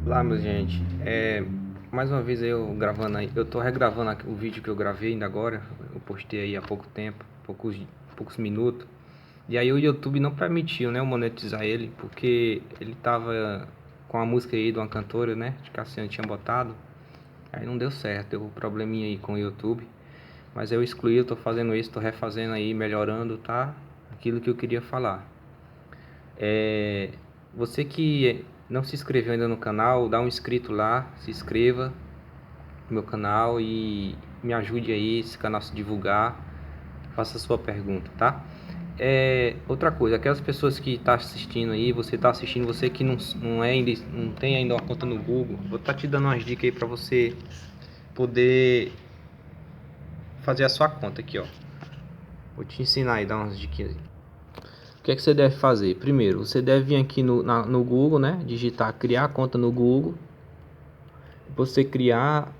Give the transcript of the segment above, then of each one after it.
Olá, meu gente. Mais uma vez eu gravando aí. Eu tô regravando aqui o vídeo que eu gravei ainda agora. Eu postei aí há pouco tempo, poucos minutos. E aí o YouTube não permitiu, né, eu monetizar ele, porque ele tava com a música aí de uma cantora, né, de Cassiano tinha botado. Aí não deu certo, deu um probleminha aí com o YouTube. Mas eu excluí, eu tô fazendo isso, tô refazendo aí, melhorando, tá? Aquilo que eu queria falar. É, Você que não se inscreveu ainda no canal, dá um inscrito lá, se inscreva no meu canal e me ajude aí, esse canal se divulgar, faça a sua pergunta, tá? Outra coisa, aquelas pessoas que tá assistindo aí, você tá assistindo, você que não tem ainda uma conta no Google, vou estar te dando umas dicas aí para você poder fazer a sua conta aqui, ó. Vou te ensinar aí, dar umas dicas aí. O que é que você deve fazer? Primeiro, você deve vir aqui no Google, né? Digitar criar conta no Google. Você criar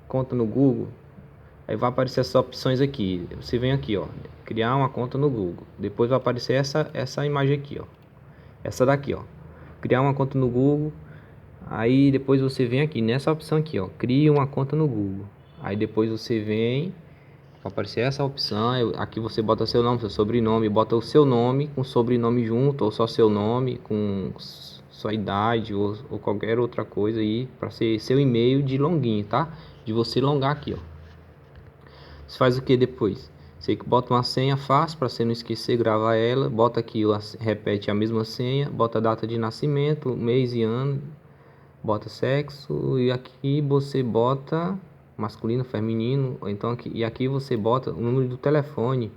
conta no Google, aí vai aparecer essas opções aqui. Você vem aqui, ó, criar uma conta no Google. Depois vai aparecer essa imagem aqui, ó. Essa daqui, ó. Criar uma conta no Google. Aí depois você vem aqui nessa opção aqui, ó, crie uma conta no Google. Aí depois você vem, vai aparecer essa opção. Aqui você bota seu nome, seu sobrenome, bota o seu nome com sobrenome junto, ou só seu nome com sua idade ou qualquer outra coisa aí, para ser seu e-mail de login, tá? De você logar aqui, ó. Você faz o que depois? Você bota uma senha fácil para você não esquecer, grava ela, bota aqui, repete a mesma senha, bota a data de nascimento, mês e ano, bota sexo e aqui você bota masculino, feminino, ou então aqui você bota o número do telefone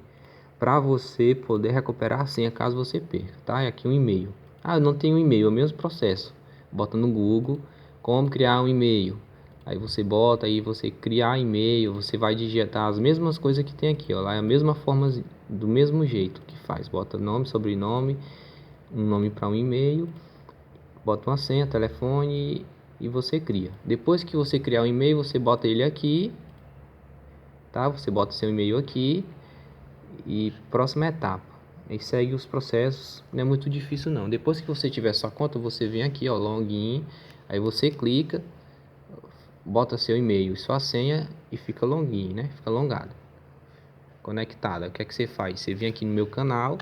para você poder recuperar a senha caso você perca, tá? E aqui um e-mail. Ah, eu não tenho e-mail, é o mesmo processo. Bota no Google como criar um e-mail. Aí você bota aí você criar e-mail, você vai digitar as mesmas coisas que tem aqui, ó, lá é a mesma forma do mesmo jeito que faz. Bota nome, sobrenome, um nome para um e-mail, bota uma senha, telefone e você cria. Depois que você criar o e-mail, você bota ele aqui, tá? Você bota seu e-mail aqui e próxima etapa. Aí segue os processos, não é muito difícil não. Depois que você tiver sua conta, você vem aqui, ó, login, aí você clica, bota seu e-mail e sua senha e fica login, né? Fica logado, conectado. O que é que você faz? Você vem aqui no meu canal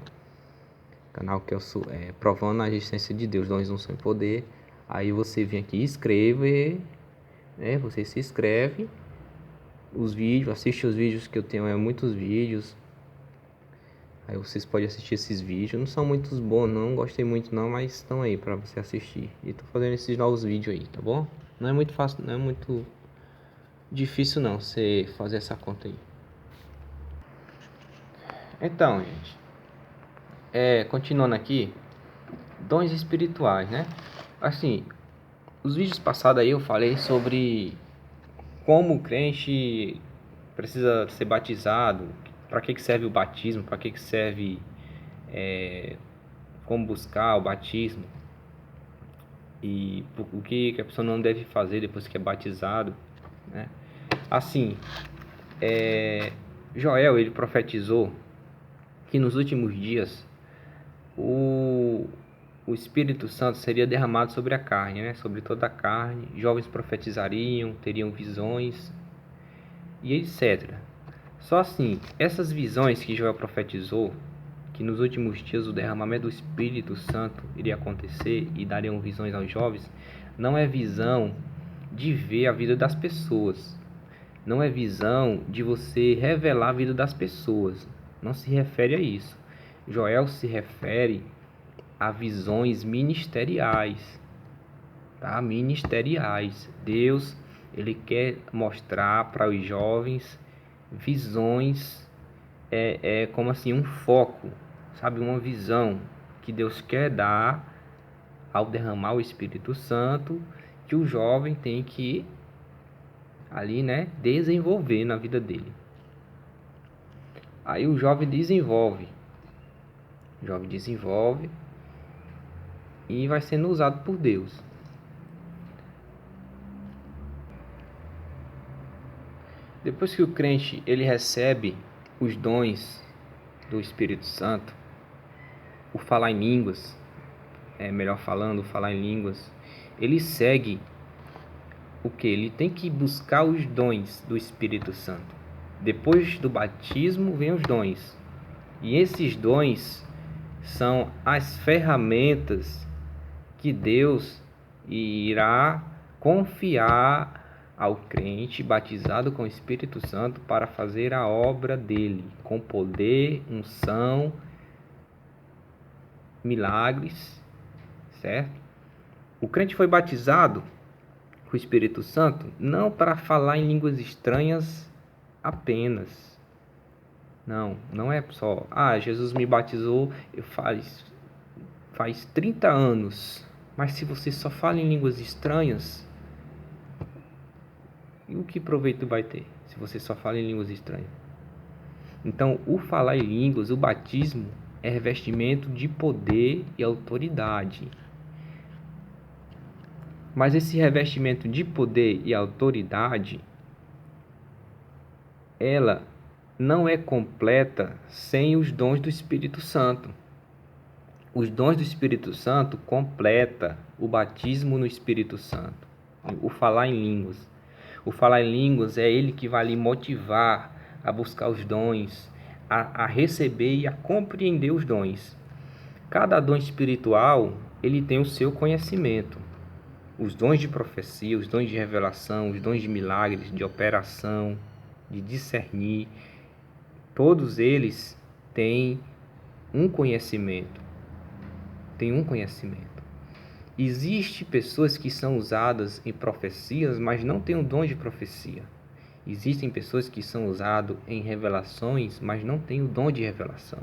que eu sou, provando a existência de Deus, dons não são em poder. Aí você vem aqui, escreve, né? Você se inscreve, os vídeos, assiste os vídeos que eu tenho, muitos vídeos. Aí vocês podem assistir esses vídeos. Não são muitos bons não, gostei muito não, mas estão aí pra você assistir. E tô fazendo esses novos vídeos aí, tá bom? Não é muito fácil, não é muito difícil não você fazer essa conta aí. Então, gente, continuando aqui, dons espirituais, né? Assim, os vídeos passados aí eu falei sobre como o crente precisa ser batizado, para que serve o batismo, para que serve, como buscar o batismo e o que a pessoa não deve fazer depois que é batizado, né? Assim, Joel ele profetizou que nos últimos dias o, o Espírito Santo seria derramado sobre a carne, né? Sobre toda a carne. Jovens profetizariam, teriam visões e etc. Só assim, essas visões que Joel profetizou, que nos últimos dias o derramamento do Espírito Santo iria acontecer e dariam visões aos jovens, não é visão de ver a vida das pessoas. Não é visão de você revelar a vida das pessoas. Não se refere a isso. Joel se refere a visões ministeriais, tá? Ministeriais. Deus, ele quer mostrar para os jovens visões, como assim um foco, sabe, uma visão que Deus quer dar ao derramar o Espírito Santo, que o jovem tem que ali, né, desenvolver na vida dele. Aí o jovem desenvolve e vai sendo usado por Deus. Depois que o crente ele recebe os dons do Espírito Santo, o falar em línguas, melhor falando, falar em línguas, ele segue o que? Ele tem que buscar os dons do Espírito Santo. Depois do batismo vem os dons. E esses dons são as ferramentas que Deus irá confiar ao crente batizado com o Espírito Santo para fazer a obra dele, com poder, unção, milagres, certo? O crente foi batizado com o Espírito Santo não para falar em línguas estranhas apenas. Não é só, Jesus me batizou faz 30 anos, mas se você só fala em línguas estranhas, e o que proveito vai ter se você só fala em línguas estranhas? Então, o falar em línguas, o batismo, é revestimento de poder e autoridade. Mas esse revestimento de poder e autoridade, ela não é completa sem os dons do Espírito Santo. Os dons do Espírito Santo completa o batismo no Espírito Santo. O falar em línguas. O falar em línguas é ele que vai lhe motivar a buscar os dons, a receber e a compreender os dons. Cada dom espiritual, ele tem o seu conhecimento. Os dons de profecia, os dons de revelação, os dons de milagres, de operação, de discernir, todos eles têm um conhecimento. Existem pessoas que são usadas em profecias, mas não têm o dom de profecia. Existem pessoas que são usadas em revelações, mas não têm o dom de revelação.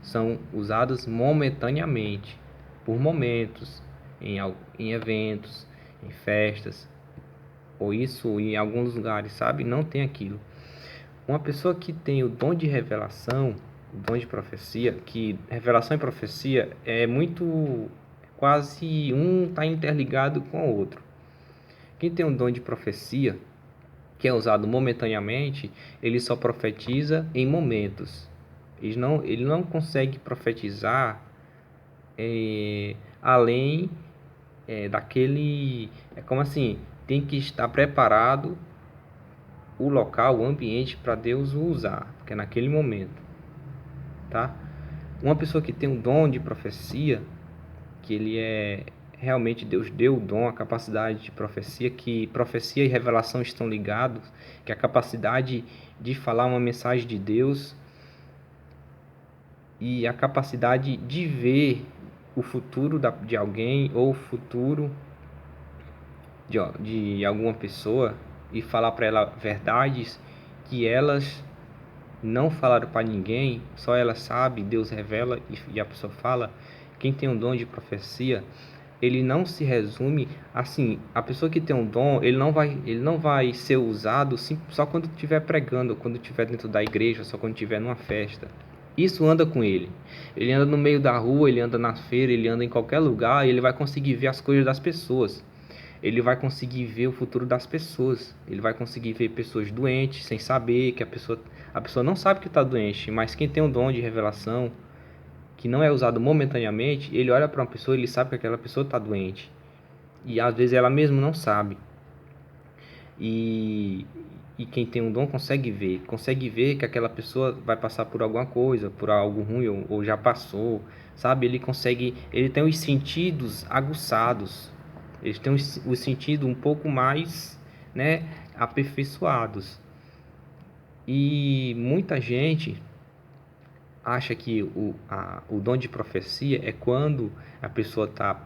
São usadas momentaneamente, por momentos, em eventos, em festas, ou isso em alguns lugares, sabe? Não tem aquilo. Uma pessoa que tem o dom de revelação, o dom de profecia, que revelação e profecia é muito, quase um está interligado com o outro. Quem tem um dom de profecia, que é usado momentaneamente, ele só profetiza em momentos. Ele não consegue profetizar além daquele... É como assim, tem que estar preparado o local, o ambiente para Deus o usar, porque é naquele momento, tá? Uma pessoa que tem um dom de profecia, que ele realmente Deus deu o dom, a capacidade de profecia, que profecia e revelação estão ligados, que a capacidade de falar uma mensagem de Deus e a capacidade de ver o futuro de alguém ou o futuro de alguma pessoa e falar para ela verdades que elas não falaram para ninguém, só ela sabe, Deus revela e a pessoa fala. Quem tem um dom de profecia, ele não se resume assim. A pessoa que tem um dom, ele não vai ser usado só quando estiver pregando, quando estiver dentro da igreja, só quando estiver numa festa. Isso anda com ele. Ele anda no meio da rua, ele anda na feira, ele anda em qualquer lugar e ele vai conseguir ver as coisas das pessoas. Ele vai conseguir ver o futuro das pessoas. Ele vai conseguir ver pessoas doentes sem saber que a pessoa não sabe que está doente, mas quem tem um dom de revelação que não é usado momentaneamente, ele olha para uma pessoa e ele sabe que aquela pessoa está doente. E às vezes ela mesma não sabe. E quem tem um dom consegue ver que aquela pessoa vai passar por alguma coisa, por algo ruim ou já passou, sabe? Ele tem os sentidos aguçados. Eles têm os sentidos um pouco mais, né, aperfeiçoados. E muita gente acha que o dom de profecia é quando a pessoa tá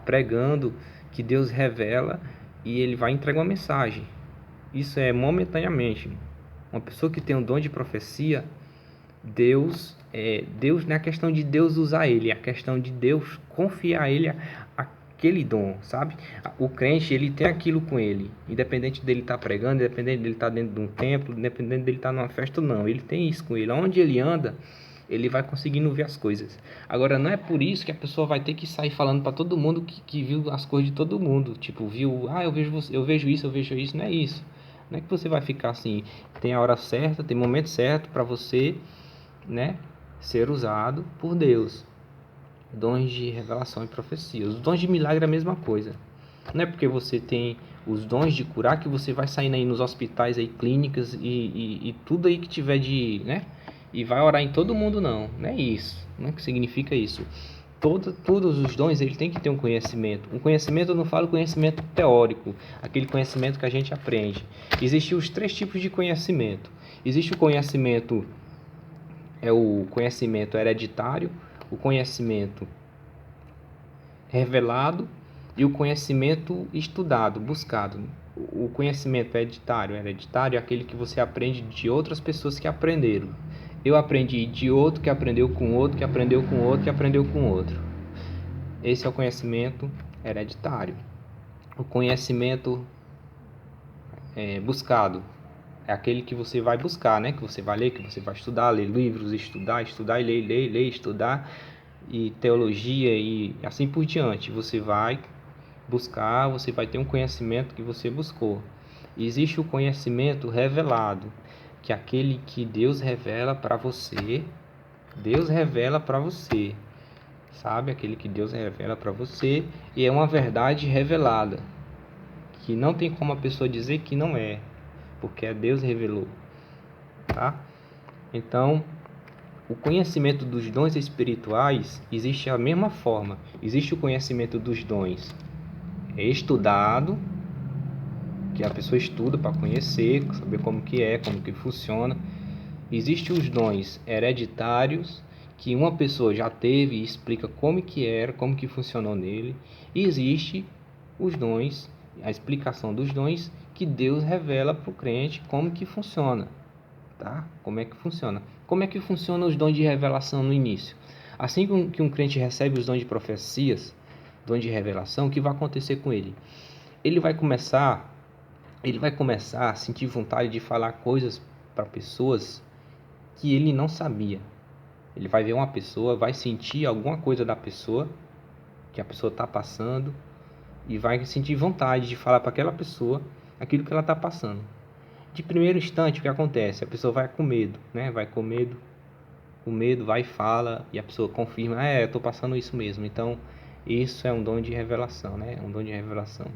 pregando, que Deus revela e ele vai entregar uma mensagem. Isso é momentaneamente. Uma pessoa que tem um dom de profecia, Deus não é a questão de Deus usar ele, é a questão de Deus confiar a ele aquele dom, sabe? O crente, ele tem aquilo com ele, independente dele estar pregando, independente dele estar dentro de um templo, independente dele estar numa festa, não. Ele tem isso com ele. Onde ele anda, ele vai conseguindo ver as coisas. Agora, não é por isso que a pessoa vai ter que sair falando para todo mundo que viu as coisas de todo mundo. Tipo, viu, eu vejo isso, não é isso. Não é que você vai ficar assim, tem a hora certa, tem o momento certo para você, né, ser usado por Deus. dons de revelação e profecia. Os dons de milagre é a mesma coisa. Não é porque você tem os dons de curar que você vai saindo aí nos hospitais, aí, clínicas e tudo aí que tiver de, né? E vai orar em todo mundo, não. Não é isso. Não é que significa isso. Todos os dons, ele tem que ter um conhecimento. Um conhecimento, eu não falo conhecimento teórico, aquele conhecimento que a gente aprende. Existem os 3 tipos de conhecimento. Existe o conhecimento hereditário, o conhecimento revelado e o conhecimento estudado, buscado. O conhecimento hereditário é aquele que você aprende de outras pessoas que aprenderam. Eu aprendi de outro que aprendeu com outro, que aprendeu com outro, que aprendeu com outro. Esse é o conhecimento hereditário. O conhecimento buscado é aquele que você vai buscar, né? Que você vai ler, que você vai estudar, ler livros, estudar e ler, estudar, e teologia e assim por diante. Você vai buscar, você vai ter um conhecimento que você buscou. E existe o conhecimento revelado, que é aquele que Deus revela para você. Deus revela para você, sabe? Aquele que Deus revela para você e é uma verdade revelada, que não tem como a pessoa dizer que não é, porque Deus revelou, tá? Então, o conhecimento dos dons espirituais existe a mesma forma. Existe o conhecimento dos dons estudado, que a pessoa estuda para conhecer, saber como que é, como que funciona. Existem os dons hereditários, que uma pessoa já teve e explica como que era, como que funcionou nele. E existe os dons, a explicação dos dons que Deus revela para o crente como que funciona, tá? Como é que funciona? Como é que funciona os dons de revelação no início? Assim que um crente recebe os dons de profecias, dons de revelação, o que vai acontecer com ele? Ele vai começar a sentir vontade de falar coisas para pessoas que ele não sabia. Ele vai ver uma pessoa, vai sentir alguma coisa da pessoa que a pessoa está passando e vai sentir vontade de falar para aquela pessoa aquilo que ela está passando. De primeiro instante, o que acontece? A pessoa vai com medo, né? Vai com medo, vai e fala, e a pessoa confirma, eu estou passando isso mesmo. Então, isso é um dom de revelação, né? Um dom de revelação.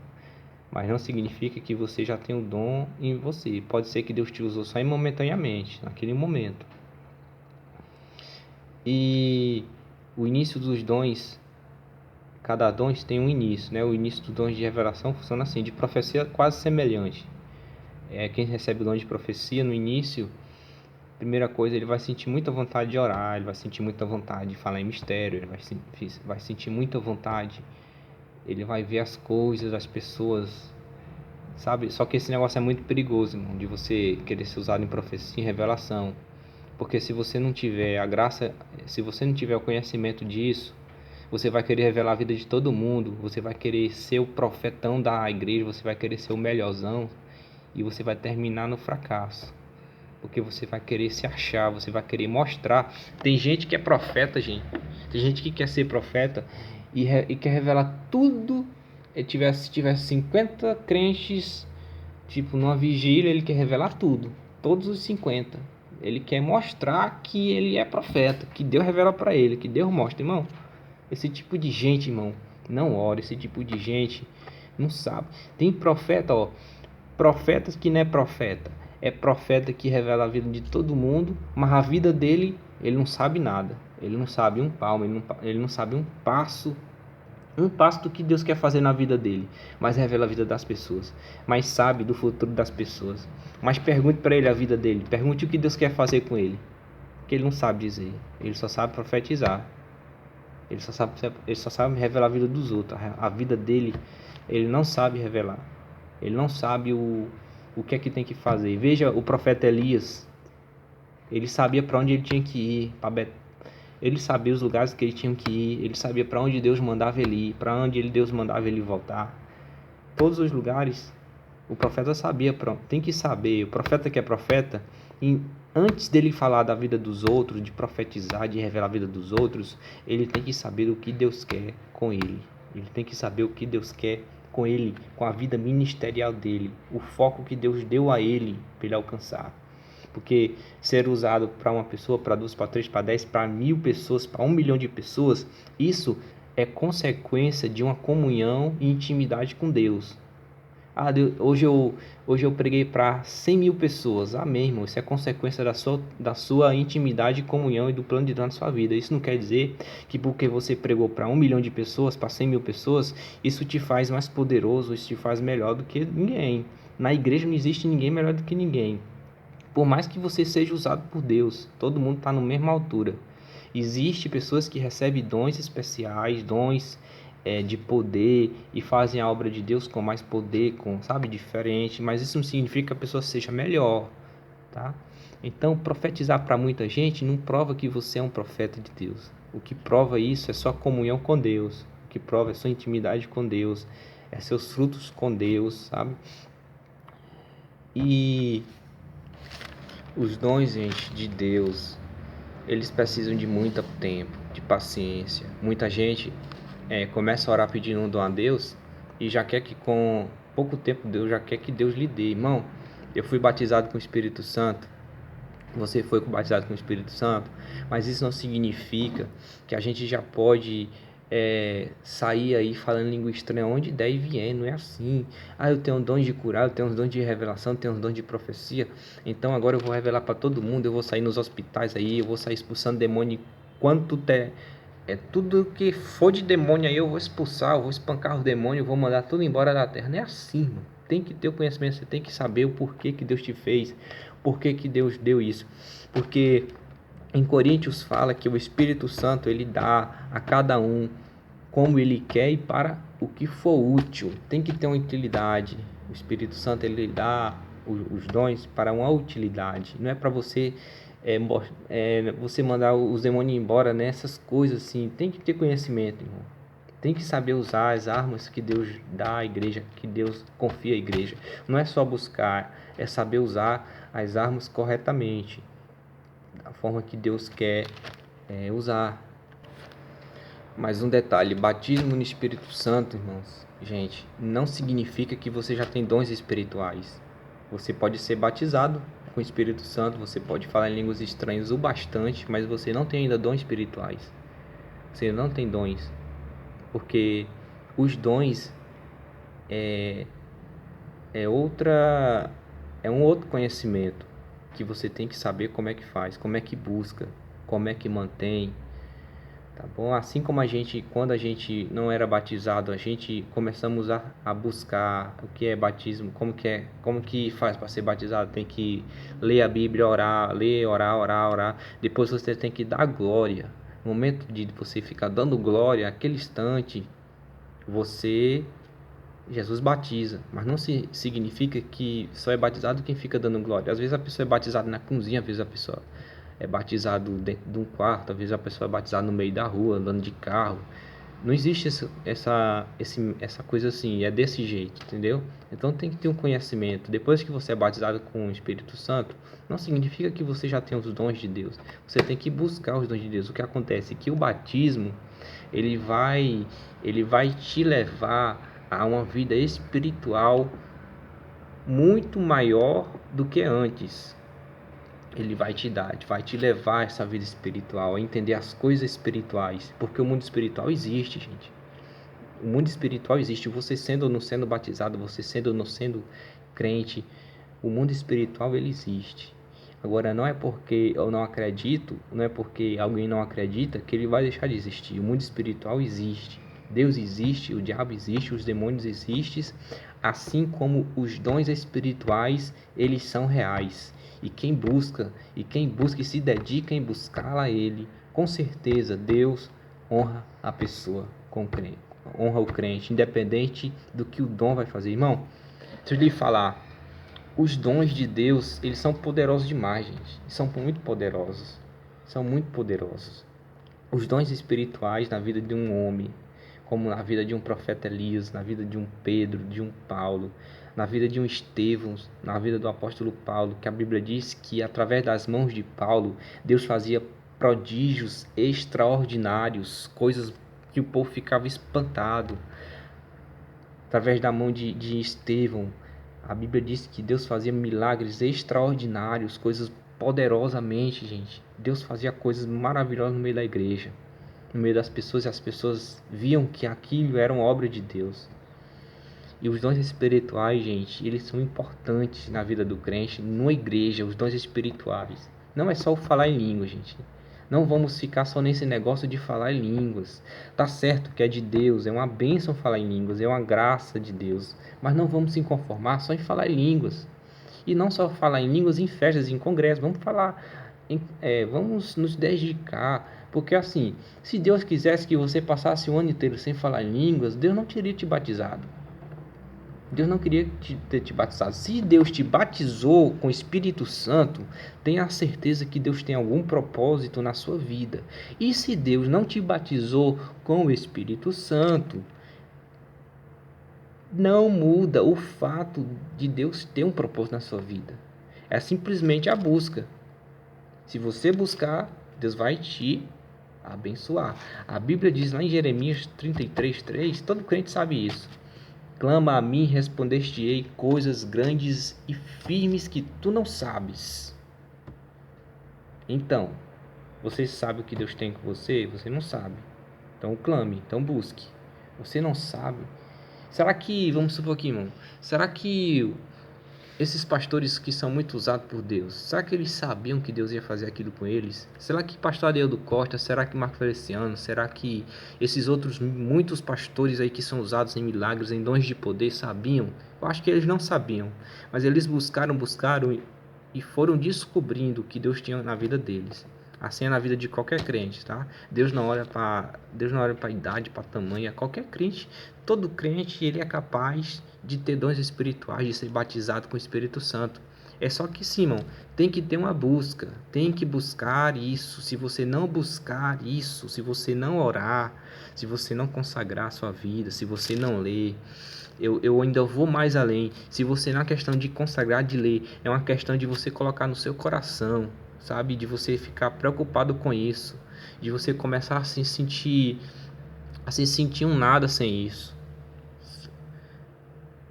Mas não significa que você já tem o dom em você. Pode ser que Deus te usou só momentaneamente, naquele momento. E o início dos dons, cada dom tem um início, né? O início dos dons de revelação funciona assim, de profecia quase semelhante. Quem recebe o dom de profecia no início, primeira coisa, ele vai sentir muita vontade de orar, ele vai sentir muita vontade de falar em mistério, ele vai sentir muita vontade, ele vai ver as coisas, as pessoas, sabe? Só que esse negócio é muito perigoso, irmão, de você querer ser usado em profecia e revelação. Porque se você não tiver a graça, se você não tiver o conhecimento disso, você vai querer revelar a vida de todo mundo, você vai querer ser o profetão da igreja, você vai querer ser o melhorzão e você vai terminar no fracasso. Porque você vai querer se achar, você vai querer mostrar. Tem gente que é profeta, gente. Tem gente que quer ser profeta e quer revelar tudo. Se tivesse 50 crentes, tipo, numa vigília, ele quer revelar tudo. Todos os 50. Ele quer mostrar que ele é profeta, que Deus revela para ele, que Deus mostra, irmão. Esse tipo de gente, irmão, não ora. Esse tipo de gente não sabe. Tem profeta, profetas que não é profeta. É profeta que revela a vida de todo mundo, mas a vida dele, ele não sabe nada. Ele não sabe um palmo, ele não sabe um passo do que Deus quer fazer na vida dele, mas revela a vida das pessoas, mas sabe do futuro das pessoas. Mas pergunte para ele a vida dele, pergunte o que Deus quer fazer com ele, que ele não sabe dizer, ele só sabe profetizar, ele só sabe revelar a vida dos outros, a vida dele ele não sabe revelar, ele não sabe o que é que tem que fazer. Veja o profeta Elias, ele sabia para onde ele tinha que ir, ele sabia os lugares que ele tinha que ir, ele sabia para onde Deus mandava ele ir, para onde Deus mandava ele voltar. Todos os lugares o profeta sabia, tem que saber. O profeta que é profeta, antes dele falar da vida dos outros, de profetizar, de revelar a vida dos outros, ele tem que saber o que Deus quer com ele. Ele tem que saber o que Deus quer com ele, com a vida ministerial dele, o foco que Deus deu a ele para ele alcançar. Porque ser usado para uma pessoa, para duas, para três, para 10, para 1000 pessoas, para 1 milhão de pessoas, isso é consequência de uma comunhão e intimidade com Deus. Ah, Deus, hoje eu preguei para 100 mil pessoas. Amém, irmão. Isso é consequência da sua intimidade, comunhão e do plano de Deus na sua vida. Isso não quer dizer que porque você pregou para 1 milhão de pessoas, para 100 mil pessoas, isso te faz mais poderoso, isso te faz melhor do que ninguém. Na igreja não existe ninguém melhor do que ninguém. Por mais que você seja usado por Deus, todo mundo está na mesma altura. Existem pessoas que recebem dons especiais, dons de poder e fazem a obra de Deus com mais poder, sabe, diferente, mas isso não significa que a pessoa seja melhor, tá? Então, profetizar para muita gente não prova que você é um profeta de Deus. O que prova isso é sua comunhão com Deus, o que prova é sua intimidade com Deus, é seus frutos com Deus, sabe? E os dons, gente, de Deus, eles precisam de muito tempo, de paciência. Muita gente começa a orar pedindo um dom a Deus e já quer que com pouco tempo Deus já quer que Deus lhe dê. Irmão, eu fui batizado com o Espírito Santo, você foi batizado com o Espírito Santo, mas isso não significa que a gente já pode sair aí falando língua estranha onde der e vier. Não é assim. Ah, eu tenho dons de curar, eu tenho uns dons de revelação, eu tenho uns dons de profecia, então agora eu vou revelar para todo mundo, eu vou sair nos hospitais aí, eu vou sair expulsando demônio quanto der. Tudo que for de demônio aí eu vou expulsar, eu vou espancar os demônios, eu vou mandar tudo embora da terra. Não é assim, irmão. Tem que ter o conhecimento, você tem que saber o porquê que Deus te fez, porquê que Deus deu isso. Porque em Coríntios fala que o Espírito Santo ele dá a cada um como ele quer e para o que for útil. Tem que ter uma utilidade. O Espírito Santo ele dá os dons para uma utilidade. Não é para você você mandar os demônios embora nessas coisas assim. Tem que ter conhecimento, irmão. Tem que saber usar as armas que Deus dá à igreja, que Deus confia à igreja. Não é só buscar, é saber usar as armas corretamente, da forma que Deus quer usar. Mas um detalhe, batismo no Espírito Santo, irmãos, gente, não significa que você já tem dons espirituais. Você pode ser batizado com o Espírito Santo, você pode falar em línguas estranhas o bastante, mas você não tem ainda dons espirituais. Você não tem dons. Porque os dons é um outro conhecimento que você tem que saber como é que faz, como é que busca, como é que mantém, tá bom? Assim como quando a gente não era batizado, a gente começamos a buscar o que é batismo, como que faz para ser batizado. Tem que ler a Bíblia, orar, orar. Depois você tem que dar glória. No momento de você ficar dando glória, aquele instante, Jesus batiza, mas não significa que só é batizado quem fica dando glória. Às vezes a pessoa é batizada na cozinha, às vezes a pessoa é batizado dentro de um quarto, às vezes a pessoa é batizada no meio da rua, andando de carro. Não existe essa coisa assim, é desse jeito, entendeu? Então tem que ter um conhecimento. Depois que você é batizado com o Espírito Santo, não significa que você já tem os dons de Deus. Você tem que buscar os dons de Deus. O que acontece é que o batismo, ele vai te levar a uma vida espiritual muito maior do que antes. Ele vai te levar a essa vida espiritual, a entender as coisas espirituais, porque o mundo espiritual existe, gente. O mundo espiritual existe, você sendo ou não sendo batizado, você sendo ou não sendo crente, o mundo espiritual ele existe. Agora, não é porque eu não acredito, não é porque alguém não acredita que ele vai deixar de existir. O mundo espiritual existe. Deus existe, o diabo existe, os demônios existem, assim como os dons espirituais, eles são reais. E quem busca e se dedica em buscá-la a ele, com certeza Deus honra a pessoa, honra o crente, independente do que o dom vai fazer. Irmão, deixa eu lhe falar, os dons de Deus, eles são poderosos demais, gente. São muito poderosos. São muito poderosos. Os dons espirituais na vida de um homem, como na vida de um profeta Elias, na vida de um Pedro, de um Paulo, na vida de um Estevão, na vida do apóstolo Paulo, que a Bíblia diz que através das mãos de Paulo, Deus fazia prodígios extraordinários, coisas que o povo ficava espantado. Através da mão de Estevão, A Bíblia diz que Deus fazia milagres extraordinários, coisas poderosamente, gente. Deus fazia coisas maravilhosas no meio da igreja, no meio das pessoas, e as pessoas viam que aquilo era uma obra de Deus. E os dons espirituais, gente, eles são importantes na vida do crente, numa igreja, os dons espirituais. Não é só o falar em línguas, gente. Não vamos ficar só nesse negócio de falar em línguas. Tá certo que é de Deus, é uma bênção falar em línguas, é uma graça de Deus. Mas não vamos se conformar só em falar em línguas. E não só falar em línguas em festas, em congressos. Vamos falar, vamos nos dedicar. Porque assim, se Deus quisesse que você passasse o ano inteiro sem falar em línguas, Deus não teria te batizado. Deus não queria ter te batizado. Se Deus te batizou com o Espírito Santo, tenha certeza que Deus tem algum propósito na sua vida. E se Deus não te batizou com o Espírito Santo, não muda o fato de Deus ter um propósito na sua vida. É simplesmente a busca. Se você buscar, Deus vai te abençoar. A Bíblia diz lá em Jeremias 33:3, todo crente sabe isso. Clama a mim, respondeste-ei coisas grandes e firmes que tu não sabes. Então, você sabe o que Deus tem com você? Você não sabe. Então clame, então busque. Você não sabe. Será que, vamos supor aqui, irmão, será que esses pastores que são muito usados por Deus, será que eles sabiam que Deus ia fazer aquilo com eles? Será que pastor Adeildo Costa, será que Marco Feliciano, será que esses outros muitos pastores aí que são usados em milagres, em dons de poder, sabiam? Eu acho que eles não sabiam, mas eles buscaram e foram descobrindo o que Deus tinha na vida deles. Assim é na vida de qualquer crente, tá? Deus não olha para a idade, para tamanho, é qualquer crente. Todo crente, ele é capaz de ter dons espirituais, de ser batizado com o Espírito Santo. É só que, Simão, tem que ter uma busca, tem que buscar isso. Se você não buscar isso, se você não orar, se você não consagrar a sua vida, se você não ler, eu ainda vou mais além. Se você, na questão de consagrar, de ler, é uma questão de você colocar no seu coração, sabe? De você ficar preocupado com isso, de você começar a se sentir um nada sem isso.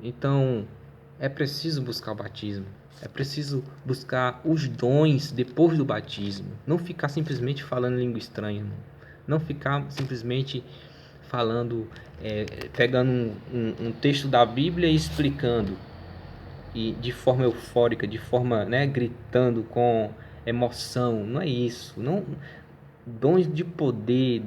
Então, é preciso buscar o batismo. É preciso buscar os dons depois do batismo. Não ficar simplesmente falando língua estranha, irmão. Não ficar simplesmente falando, pegando um texto da Bíblia e explicando, e de forma eufórica, de forma, gritando com emoção. Não é isso. Não, dons de poder,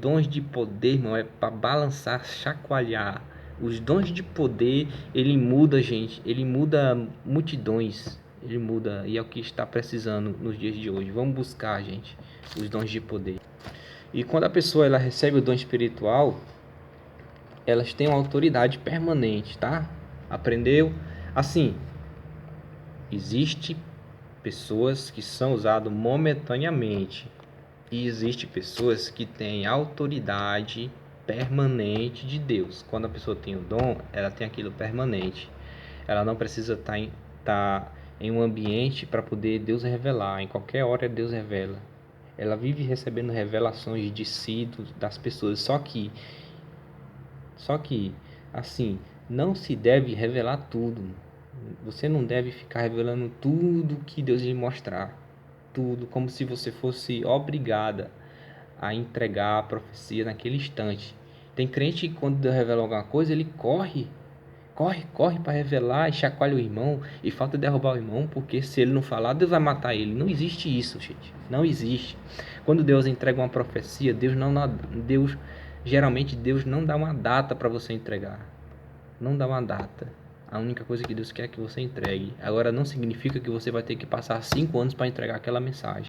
irmão, é para balançar, chacoalhar. Os dons de poder, ele muda, gente, ele muda multidões, ele muda, e é o que está precisando nos dias de hoje. Vamos buscar, gente, os dons de poder. E quando a pessoa ela recebe o dom espiritual, elas têm uma autoridade permanente, tá? Aprendeu? Assim, existe pessoas que são usadas momentaneamente, e existe pessoas que têm autoridade permanente de Deus. Quando a pessoa tem o dom, ela tem aquilo permanente. Ela não precisa estar em um ambiente para poder Deus revelar. Em qualquer hora Deus revela. Ela vive recebendo revelações de si, das pessoas. Só que, assim, não se deve revelar tudo. Você não deve ficar revelando tudo que Deus lhe mostrar. Tudo, como se você fosse obrigada a entregar a profecia naquele instante. Tem crente que quando Deus revela alguma coisa, ele corre para revelar e chacoalha o irmão e falta derrubar o irmão, porque se ele não falar, Deus vai matar ele. Não existe isso, gente. Não existe. Quando Deus entrega uma profecia, geralmente Deus não dá uma data para você entregar. Não dá uma data. A única coisa que Deus quer é que você entregue. Agora não significa que você vai ter que passar 5 anos para entregar aquela mensagem.